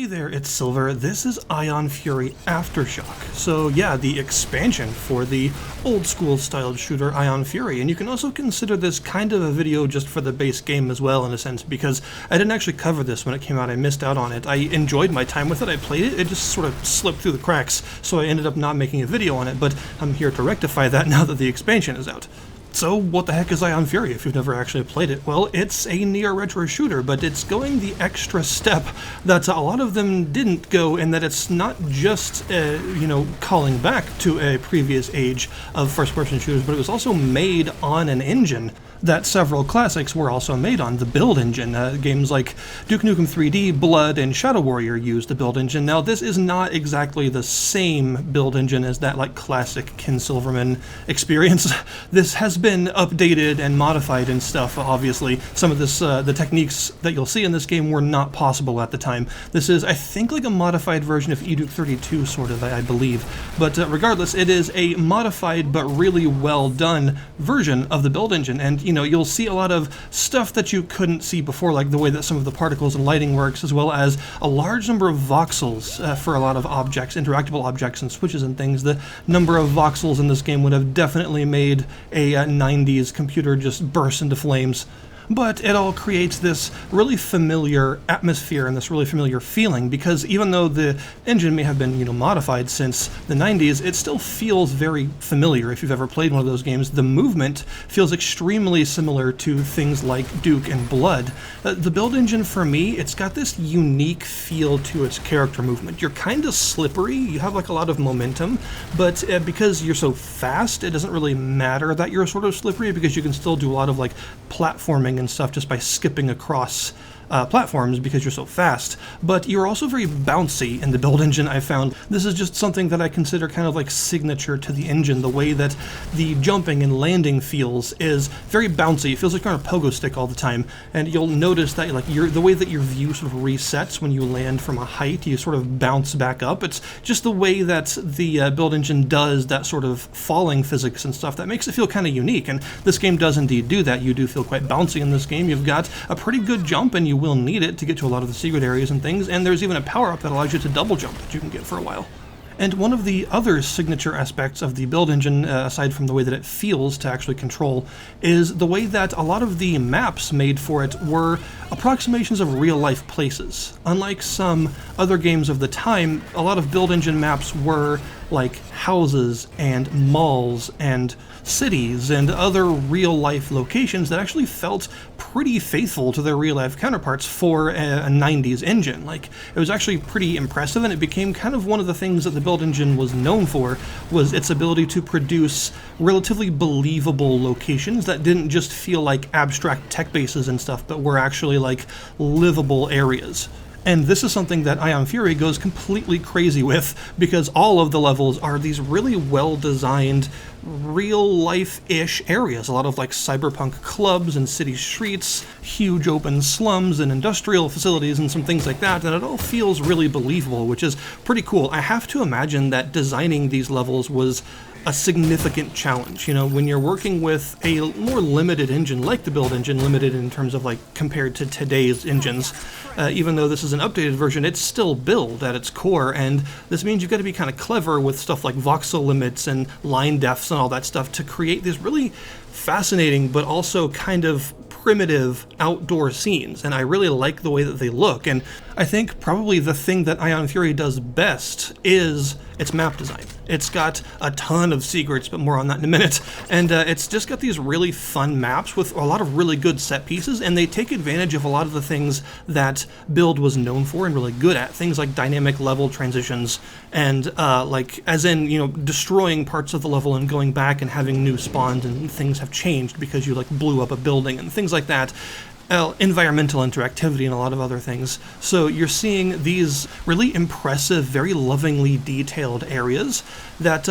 Hey there, it's Silver. This is Ion Fury Aftershock. So yeah, the expansion for the old school styled shooter Ion Fury, and you can also consider this kind of a video just for the base game as well in a sense, because I didn't actually cover this when it came out. I missed out on it. I enjoyed my time with it, I played it, it just sort of slipped through the cracks, so I ended up not making a video on it, but I'm here to rectify that now that the expansion is out. So what the heck is Ion Fury if you've never actually played it? Well, it's a neo-retro shooter, but it's going the extra step that a lot of them didn't go, in that it's not just, calling back to a previous age of first-person shooters, but it was also made on an engine that several classics were also made on, the build engine. Games like Duke Nukem 3D, Blood, and Shadow Warrior used the build engine. Now, this is not exactly the same build engine as that classic Ken Silverman experience. This has been updated and modified and stuff, obviously. Some of this, the techniques that you'll see in this game were not possible at the time. This is, I think, a modified version of eDuke 32, sort of, I believe. But regardless, it is a modified but really well done version of the build engine, and you'll see a lot of stuff that you couldn't see before, like the way that some of the particles and lighting works, as well as a large number of voxels for a lot of objects, interactable objects and switches and things. The number of voxels in this game would have definitely made a 90s computer just burst into flames. But it all creates this really familiar atmosphere and this really familiar feeling, because even though the engine may have been, modified since the 90s, it still feels very familiar. If you've ever played one of those games, the movement feels extremely similar to things like Duke and Blood. The build engine, for me, it's got this unique feel to its character movement. You're kind of slippery, you have a lot of momentum, but because you're so fast, it doesn't really matter that you're sort of slippery, because you can still do a lot of platforming and stuff just by skipping across platforms because you're so fast. But you're also very bouncy in the build engine, I found. This is just something that I consider kind of signature to the engine. The way that the jumping and landing feels is very bouncy. It feels like you're on a pogo stick all the time, and you'll notice that the way that your view sort of resets when you land from a height, you sort of bounce back up. It's just the way that the build engine does that sort of falling physics and stuff that makes it feel kind of unique, and this game does indeed do that. You do feel quite bouncy in this game. You've got a pretty good jump, and you will need it to get to a lot of the secret areas and things, and there's even a power-up that allows you to double jump that you can get for a while. And one of the other signature aspects of the build engine, aside from the way that it feels to actually control, is the way that a lot of the maps made for it were approximations of real-life places. Unlike some other games of the time, a lot of build engine maps were houses and malls and cities and other real-life locations that actually felt pretty faithful to their real-life counterparts for a 90s engine. It was actually pretty impressive, and it became kind of one of the things that the build engine was known for, was its ability to produce relatively believable locations that didn't just feel like abstract tech bases and stuff, but were actually livable areas. And this is something that Ion Fury goes completely crazy with, because all of the levels are these really well-designed, real-life-ish areas. A lot of cyberpunk clubs and city streets, huge open slums and industrial facilities and some things like that, and it all feels really believable, which is pretty cool. I have to imagine that designing these levels was a significant challenge. When you're working with a more limited engine like the build engine, limited in terms of compared to today's engines, even though this is an updated version, it's still build at its core, and this means you've got to be kind of clever with stuff like voxel limits and line defs and all that stuff to create these really fascinating but also kind of primitive outdoor scenes, and I really like the way that they look. And I think probably the thing that Ion Fury does best is its map design. It's got a ton of secrets, but more on that in a minute, and it's just got these really fun maps with a lot of really good set pieces, and they take advantage of a lot of the things that Build was known for and really good at, things like dynamic level transitions, and as in, destroying parts of the level and going back and having new spawns, and things have changed because you blew up a building and things like that. Environmental interactivity and a lot of other things. So you're seeing these really impressive, very lovingly detailed areas that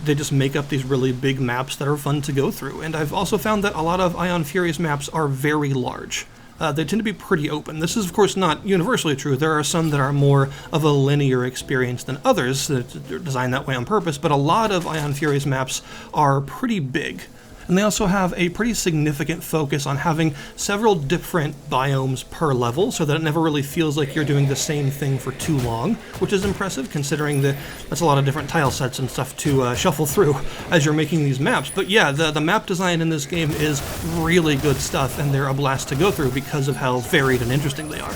they just make up these really big maps that are fun to go through. And I've also found that a lot of Ion Fury's maps are very large. They tend to be pretty open. This is, of course, not universally true. There are some that are more of a linear experience than others that are designed that way on purpose, but a lot of Ion Fury's maps are pretty big. And they also have a pretty significant focus on having several different biomes per level so that it never really feels like you're doing the same thing for too long, which is impressive considering that that's a lot of different tile sets and stuff to shuffle through as you're making these maps. But yeah, the map design in this game is really good stuff, and they're a blast to go through because of how varied and interesting they are.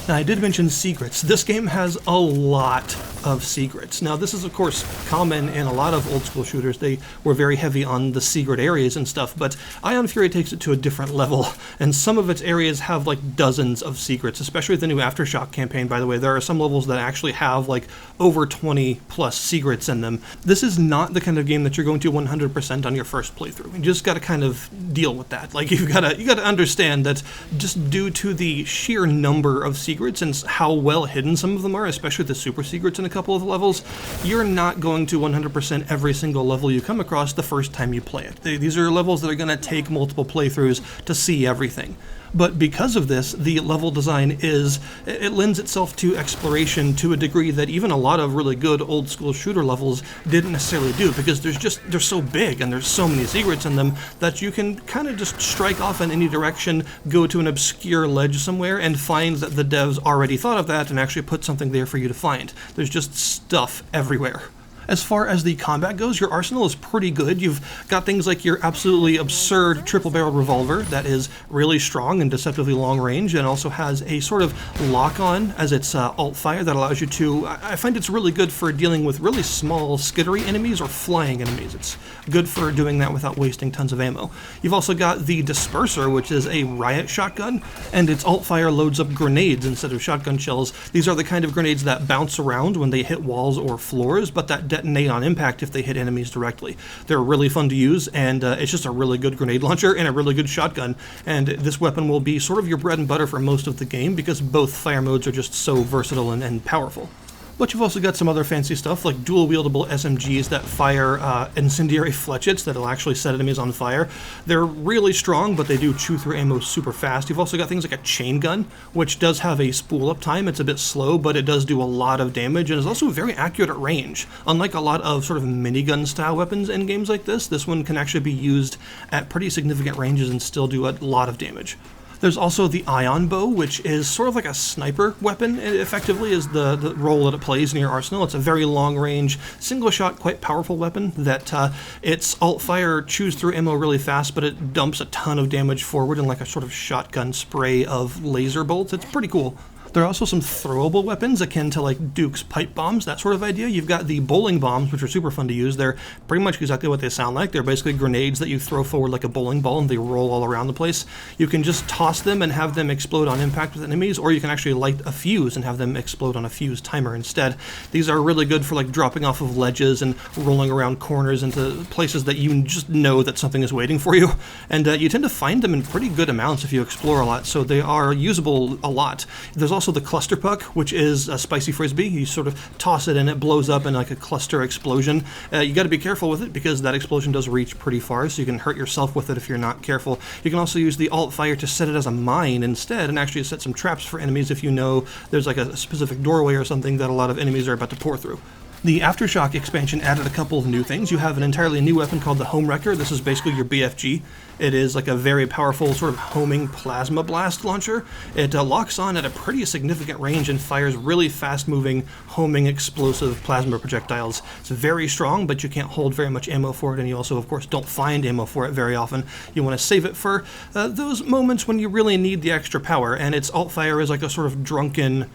Now, I did mention secrets. This game has a lot of secrets. Now, this is, of course, common in a lot of old-school shooters. They were very heavy on the secret areas and stuff, but Ion Fury takes it to a different level, and some of its areas have, like, dozens of secrets, especially the new Aftershock campaign, by the way. There are some levels that actually have, like, over 20-plus secrets in them. This is not the kind of game that you're going to 100% on your first playthrough. You just gotta kind of deal with that. Like, you gotta understand that just due to the sheer number of secrets and how well hidden some of them are, especially the super secrets in a couple of levels, you're not going to 100% every single level you come across the first time you play it. These are levels that are going to take multiple playthroughs to see everything. But because of this, the level design it lends itself to exploration to a degree that even a lot of really good old school shooter levels didn't necessarily do, because they're so big and there's so many secrets in them that you can kind of just strike off in any direction, go to an obscure ledge somewhere, and find that the devs already thought of that and actually put something there for you to find. There's just stuff everywhere. As far as the combat goes, your arsenal is pretty good. You've got things like your absolutely absurd triple-barreled revolver that is really strong and deceptively long range, and also has a sort of lock-on as its alt-fire that allows you to... I find it's really good for dealing with really small, skittery enemies or flying enemies. It's good for doing that without wasting tons of ammo. You've also got the disperser, which is a riot shotgun, and its alt-fire loads up grenades instead of shotgun shells. These are the kind of grenades that bounce around when they hit walls or floors, but that detonate on impact if they hit enemies directly. They're really fun to use, and it's just a really good grenade launcher and a really good shotgun, and this weapon will be sort of your bread and butter for most of the game because both fire modes are just so versatile and powerful. But you've also got some other fancy stuff like dual-wieldable SMGs that fire incendiary fletchets that'll actually set enemies on fire. They're really strong, but they do chew through ammo super fast. You've also got things like a chain gun, which does have a spool-up time. It's a bit slow, but it does do a lot of damage and is also very accurate at range. Unlike a lot of sort of minigun-style weapons in games like this one can actually be used at pretty significant ranges and still do a lot of damage. There's also the ion bow, which is sort of like a sniper weapon, effectively, is the role that it plays in your arsenal. It's a very long-range, single-shot, quite powerful weapon that its alt-fire chews through ammo really fast, but it dumps a ton of damage forward in like a sort of shotgun spray of laser bolts. It's pretty cool. There are also some throwable weapons akin to like Duke's pipe bombs, that sort of idea. You've got the bowling bombs, which are super fun to use. They're pretty much exactly what they sound like. They're basically grenades that you throw forward like a bowling ball and they roll all around the place. You can just toss them and have them explode on impact with enemies, or you can actually light a fuse and have them explode on a fuse timer instead. These are really good for like dropping off of ledges and rolling around corners into places that you just know that something is waiting for you. And you tend to find them in pretty good amounts if you explore a lot, so they are usable a lot. There's also the cluster puck, which is a spicy frisbee. You sort of toss it and it blows up in like a cluster explosion. You got to be careful with it because that explosion does reach pretty far, so you can hurt yourself with it if you're not careful. You can also use the alt fire to set it as a mine instead and actually set some traps for enemies if you know there's like a specific doorway or something that a lot of enemies are about to pour through. The Aftershock expansion added a couple of new things. You have an entirely new weapon called the Home Wrecker. This is basically your BFG. It is like a very powerful sort of homing plasma blast launcher. It locks on at a pretty significant range and fires really fast-moving, homing, explosive plasma projectiles. It's very strong, but you can't hold very much ammo for it, and you also, of course, don't find ammo for it very often. You want to save it for those moments when you really need the extra power, and its alt-fire is like a sort of drunken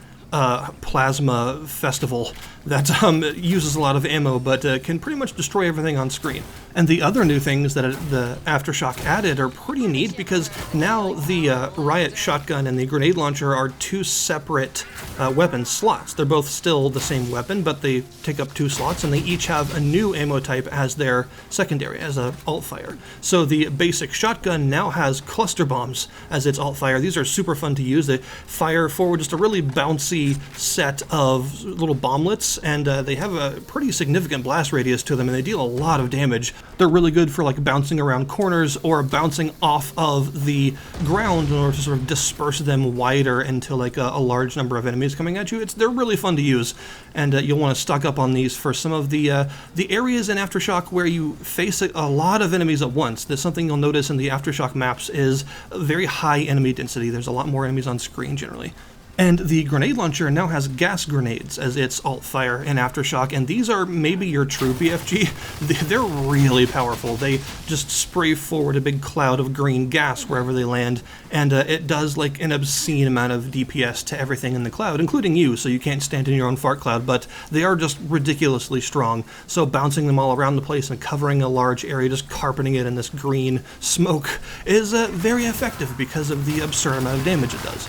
plasma festival that uses a lot of ammo but can pretty much destroy everything on screen. And the other new things that the Aftershock added are pretty neat because now the riot shotgun and the grenade launcher are two separate weapon slots. They're both still the same weapon, but they take up two slots and they each have a new ammo type as their secondary, as a alt fire. So the basic shotgun now has cluster bombs as its alt fire. These are super fun to use. They fire forward just a really bouncy boxy set of little bomblets, and they have a pretty significant blast radius to them, and they deal a lot of damage. They're really good for like bouncing around corners or bouncing off of the ground in order to sort of disperse them wider into like a large number of enemies coming at you. They're really fun to use, and you'll want to stock up on these for some of the areas in Aftershock where you face a lot of enemies at once. There's something you'll notice in the Aftershock maps is a very high enemy density. There's a lot more enemies on screen generally. And the grenade launcher now has gas grenades as its alt fire in Aftershock, and these are maybe your true BFG. They're really powerful. They just spray forward a big cloud of green gas wherever they land, and it does like an obscene amount of DPS to everything in the cloud, including you, so you can't stand in your own fart cloud, but they are just ridiculously strong. So bouncing them all around the place and covering a large area, just carpeting it in this green smoke, is very effective because of the absurd amount of damage it does.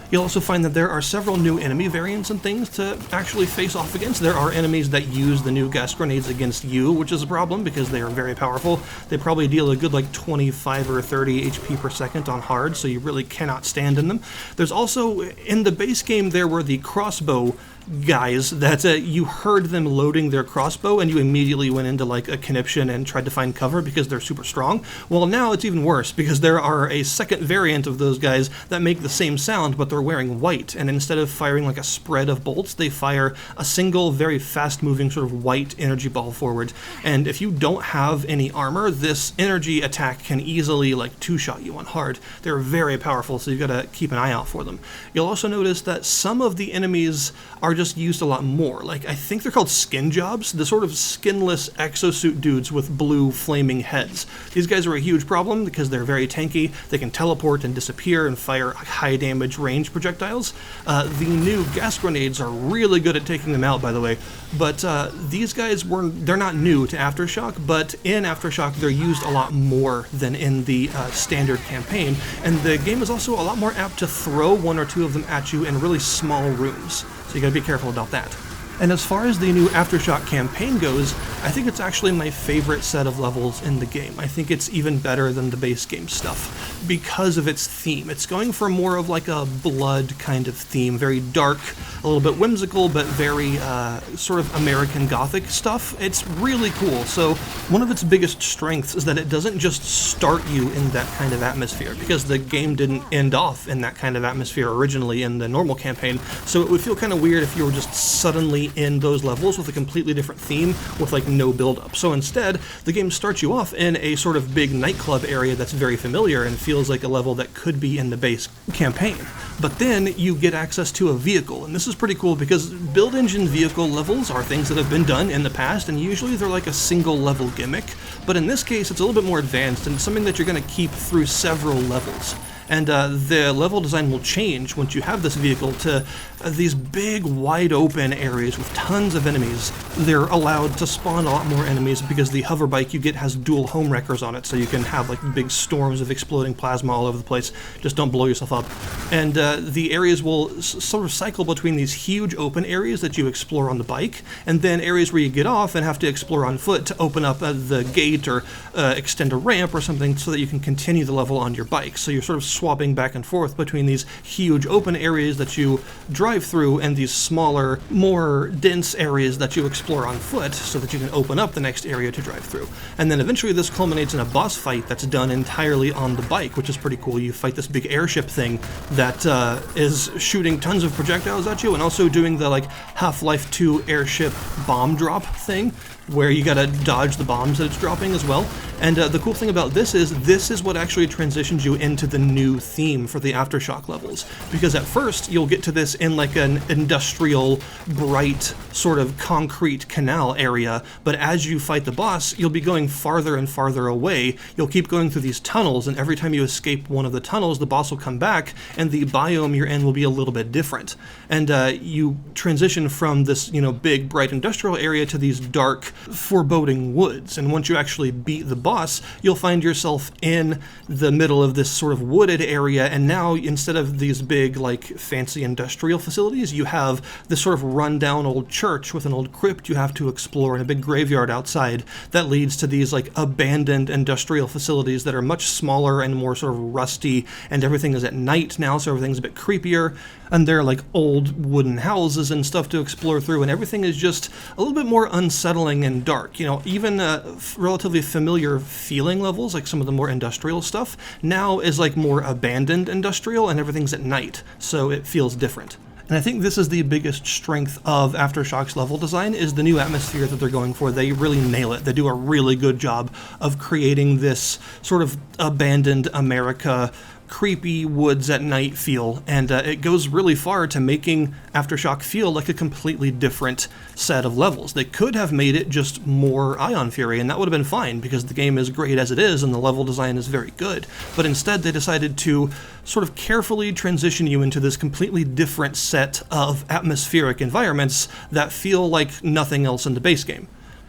You'll also find that there are several new enemy variants and things to actually face off against. There are enemies that use the new gas grenades against you, which is a problem because they are very powerful. They probably deal a good like 25 or 30 HP per second on hard, so you really cannot stand in them. There's also, in the base game, there were the crossbow guys that you heard them loading their crossbow and you immediately went into like a conniption and tried to find cover because they're super strong. Well, now it's even worse because there are a second variant of those guys that make the same sound, but they're wearing white, and instead of firing like a spread of bolts, they fire a single very fast moving sort of white energy ball forward. And if you don't have any armor, this energy attack can easily like two-shot you on hard. They're very powerful, so you've got to keep an eye out for them. You'll also notice that some of the enemies are just used a lot more. Like, I think they're called skin jobs, the sort of skinless exosuit dudes with blue flaming heads. These guys are a huge problem because they're very tanky. They can teleport and disappear and fire high damage range projectiles. The new gas grenades are really good at taking them out, by the way, but these guys they're not new to Aftershock, but in Aftershock they're used a lot more than in the standard campaign, and the game is also a lot more apt to throw one or two of them at you in really small rooms. So you gotta be careful about that. And as far as the new Aftershock campaign goes, I think it's actually my favorite set of levels in the game. I think it's even better than the base game stuff because of its theme. It's going for more of like a blood kind of theme, very dark, a little bit whimsical, but very sort of American Gothic stuff. It's really cool. So one of its biggest strengths is that it doesn't just start you in that kind of atmosphere, because the game didn't end off in that kind of atmosphere originally in the normal campaign. So it would feel kind of weird if you were just suddenly in those levels with a completely different theme with like no build-up. So instead, the game starts you off in a sort of big nightclub area that's very familiar and feels like a level that could be in the base campaign. But then you get access to a vehicle, and this is pretty cool because build engine vehicle levels are things that have been done in the past, and usually they're like a single level gimmick, but in this case it's a little bit more advanced and something that you're going to keep through several levels. And the level design will change once you have this vehicle to these big, wide open areas with tons of enemies. They're allowed to spawn a lot more enemies because the hover bike you get has dual home wreckers on it, so you can have like big storms of exploding plasma all over the place. Just don't blow yourself up. And the areas will sort of cycle between these huge open areas that you explore on the bike, and then areas where you get off and have to explore on foot to open up the gate or extend a ramp or something so that you can continue the level on your bike. So you're sort of swapping back and forth between these huge open areas that you drive through and these smaller, more dense areas that you explore on foot so that you can open up the next area to drive through. And then eventually this culminates in a boss fight that's done entirely on the bike, which is pretty cool. You fight this big airship thing that is shooting tons of projectiles at you and also doing the like Half-Life 2 airship bomb drop thing where you gotta dodge the bombs that it's dropping as well. And the cool thing about this is what actually transitions you into the new theme for the Aftershock levels. Because at first, you'll get to this in like an industrial, bright, sort of concrete canal area, but as you fight the boss, you'll be going farther and farther away. You'll keep going through these tunnels, and every time you escape one of the tunnels, the boss will come back, and the biome you're in will be a little bit different. And you transition from this, big, bright industrial area to these dark, foreboding woods. And once you actually beat the boss, you'll find yourself in the middle of this sort of wooded area, and now instead of these big like fancy industrial facilities, you have this sort of rundown old church with an old crypt you have to explore and a big graveyard outside that leads to these like abandoned industrial facilities that are much smaller and more sort of rusty, and everything is at night now, so everything's a bit creepier. And there are like old wooden houses and stuff to explore through, and everything is just a little bit more unsettling and dark. You know, even relatively familiar feeling levels, like some of the more industrial stuff, now is like more abandoned industrial, and everything's at night, so it feels different. And I think this is the biggest strength of Aftershock's level design, is the new atmosphere that they're going for. They really nail it. They do a really good job of creating this sort of abandoned America, creepy woods at night feel, and it goes really far to making Aftershock feel like a completely different set of levels. They could have made it just more Ion Fury, and that would have been fine, because the game is great as it is and the level design is very good. But instead they decided to sort of carefully transition you into this completely different set of atmospheric environments that feel like nothing else in the base game.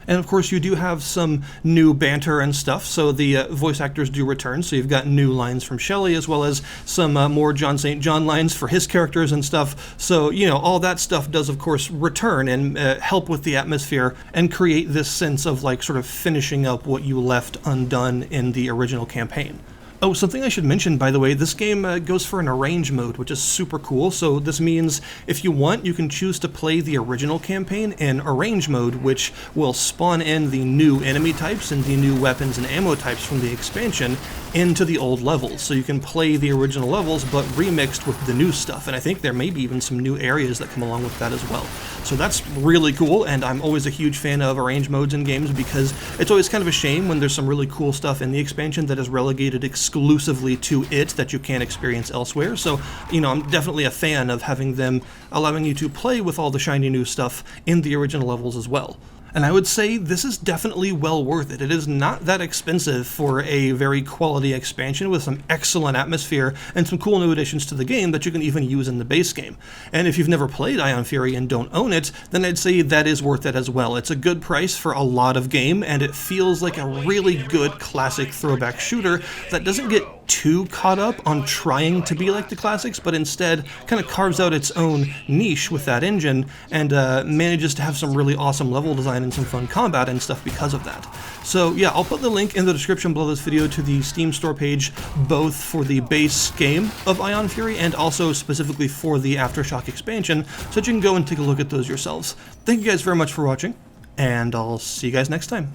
And of course you do have some new banter and stuff, so the voice actors do return, so you've got new lines from Shelley, as well as some more John St. John lines for his characters and stuff. So, you know, all that stuff does of course return and help with the atmosphere and create this sense of like sort of finishing up what you left undone in the original campaign. Oh, something I should mention, by the way, this game goes for an arrange mode, which is super cool. So this means if you want, you can choose to play the original campaign in arrange mode, which will spawn in the new enemy types and the new weapons and ammo types from the expansion into the old levels. So you can play the original levels, but remixed with the new stuff. And I think there may be even some new areas that come along with that as well. So that's really cool, and I'm always a huge fan of arrange modes in games, because it's always kind of a shame when there's some really cool stuff in the expansion that is relegated exclusively to it that you can't experience elsewhere. So, you know, I'm definitely a fan of having them allowing you to play with all the shiny new stuff in the original levels as well. And I would say this is definitely well worth it. It is not that expensive for a very quality expansion with some excellent atmosphere and some cool new additions to the game that you can even use in the base game. And if you've never played Ion Fury and don't own it, then I'd say that is worth it as well. It's a good price for a lot of game, and it feels like a really good classic throwback shooter that doesn't get too caught up on trying to be like the classics, but instead kind of carves out its own niche with that engine and manages to have some really awesome level design and some fun combat and stuff because of that. So yeah, I'll put the link in the description below this video to the Steam store page, both for the base game of Ion Fury and also specifically for the Aftershock expansion, so that you can go and take a look at those yourselves. Thank you guys very much for watching, and I'll see you guys next time.